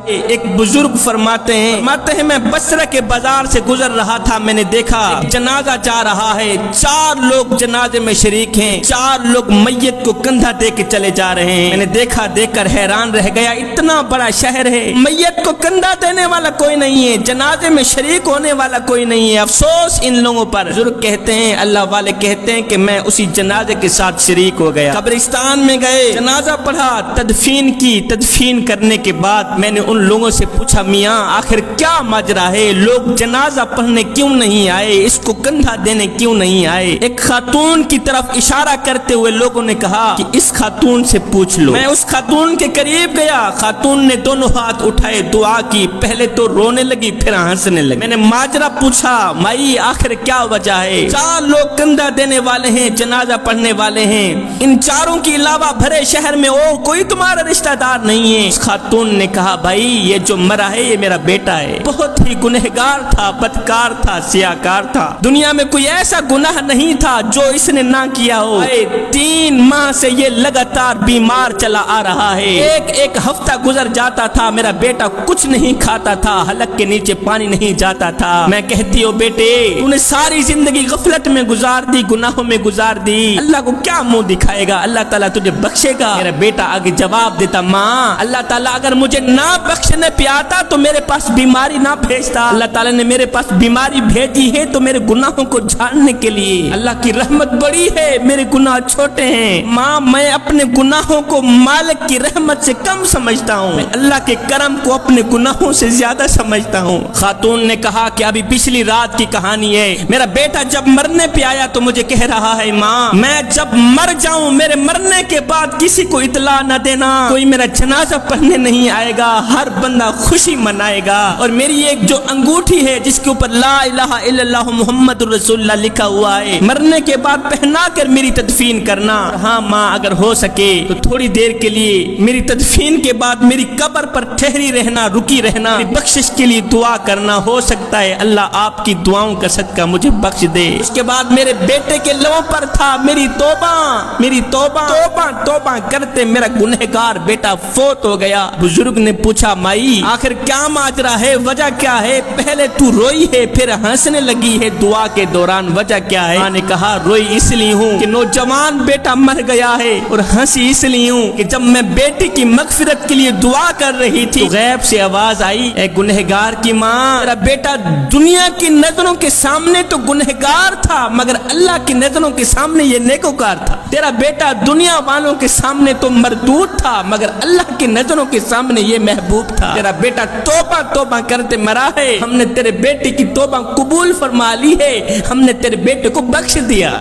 ایک بزرگ فرماتے ہیں میں بصرہ کے بازار سے گزر رہا تھا، میں نے دیکھا جنازہ جا رہا ہے، 4 لوگ جنازے میں شریک ہیں، 4 لوگ میت کو کندھا دے کے چلے جا رہے ہیں۔ میں نے دیکھا، دیکھ کر حیران رہ گیا، اتنا بڑا شہر ہے، میت کو کندھا دینے والا کوئی نہیں ہے، جنازے میں شریک ہونے والا کوئی نہیں ہے، افسوس ان لوگوں پر۔ بزرگ کہتے ہیں، اللہ والے کہتے ہیں کہ میں اسی جنازے کے ساتھ شریک ہو گیا، قبرستان میں گئے، جنازہ پڑھا، تدفین کی، تدفین کرنے کے بعد میں نے ان لوگوں سے پوچھا، میاں آخر کیا ماجرا ہے، لوگ جنازہ پڑھنے کیوں نہیں آئے، اس کو کندھا دینے کیوں نہیں آئے؟ ایک خاتون کی طرف اشارہ کرتے ہوئے لوگوں نے کہا کہ اس خاتون سے پوچھ لو۔ میں اس خاتون کے قریب گیا، خاتون نے دونوں ہاتھ اٹھائے، دعا کی، پہلے تو رونے لگی پھر ہنسنے لگی۔ میں نے ماجرا پوچھا، مائی آخر کیا وجہ ہے؟ 4 لوگ کندھا دینے والے ہیں، جنازہ پڑھنے والے ہیں، ان 4 کے علاوہ بھرے شہر میں اور کوئی تمہارا رشتہ دار نہیں ہے۔ اس خاتون نے کہا، بھائی یہ جو مرا ہے یہ میرا بیٹا ہے، بہت ہی گنہگار تھا، بدکار تھا، سیاکار تھا، دنیا میں کوئی ایسا گناہ نہیں تھا جو اس نے نہ کیا ہو۔ 3 ماہ سے یہ لگاتار بیمار چلا آ رہا ہے، ایک ہفتہ گزر جاتا تھا میرا بیٹا کچھ نہیں کھاتا تھا، حلق کے نیچے پانی نہیں جاتا تھا۔ میں کہتی ہوں بیٹے تو نے ساری زندگی غفلت میں گزار دی، گناہوں میں گزار دی، اللہ کو کیا منہ دکھائے گا؟ اللہ تعالیٰ تجھے بخشے گا؟ میرا بیٹا آگے جواب دیتا، ماں اللہ تعالیٰ اگر مجھے نہ بخشنے پہ آتا تو میرے پاس بیماری نہ بھیجتا، اللہ تعالیٰ نے میرے پاس بیماری بھیجی ہے تو میرے گناہوں کو جھاڑنے کے لیے، اللہ کی رحمت بڑی ہے، میرے گناہ چھوٹے ہیں، ماں میں اپنے گناہوں کو مالک کی رحمت سے کم سمجھتا ہوں، میں اللہ کے کرم کو اپنے گناہوں سے زیادہ سمجھتا ہوں۔ خاتون نے کہا کہ ابھی پچھلی رات کی کہانی ہے، میرا بیٹا جب مرنے پہ آیا تو مجھے کہہ رہا ہے، ماں میں جب مر جاؤں میرے مرنے کے بعد کسی کو اطلاع نہ دینا، کوئی میرا جنازہ پڑھنے نہیں آئے گا، ہر بندہ خوشی منائے گا، اور میری ایک جو انگوٹھی ہے جس کے اوپر لا الہ الا اللہ محمد رسول اللہ لکھا ہوا ہے، مرنے کے بعد پہنا کر میری تدفین کرنا۔ ہاں ماں اگر ہو سکے تو تھوڑی دیر کے لیے میری تدفین کے بعد میری قبر پر ٹھہری رہنا، رکی رہنا، میری بخشش کے لیے دعا کرنا، ہو سکتا ہے اللہ آپ کی دعاؤں کا صدقہ مجھے بخش دے۔ اس کے بعد میرے بیٹے کے لبوں پر تھا، میری توبہ توبہ توبہ کرتے میرا گنہگار بیٹا فوت ہو گیا۔ بزرگ نے پوچھا، مائی آخر کیا ماجرا ہے، وجہ کیا ہے؟ پہلے تو روئی ہے پھر ہنسنے لگی ہے دعا کے دوران، وجہ کیا ہے؟ ماں نے کہا، روئی اس لیے ہوں کہ نوجوان بیٹا مر گیا ہے، اور ہنسی اس لیے ہوں کہ جب میں بیٹی کی مغفرت کے لیے دعا کر رہی تھی تو غیب سے آواز آئی، اے گنہگار کی ماں، تیرا بیٹا دنیا کی نظروں کے سامنے تو گنہگار تھا مگر اللہ کی نظروں کے سامنے یہ نیکوکار تھا، تیرا بیٹا دنیا والوں کے سامنے تو مردود تھا مگر اللہ کی نظروں کے سامنے یہ محبوب تھا، تیرا بیٹا توبہ توبہ کرتے مرا ہے، ہم نے تیرے بیٹے کی توبہ قبول فرما لی ہے، ہم نے تیرے بیٹے کو بخش دیا۔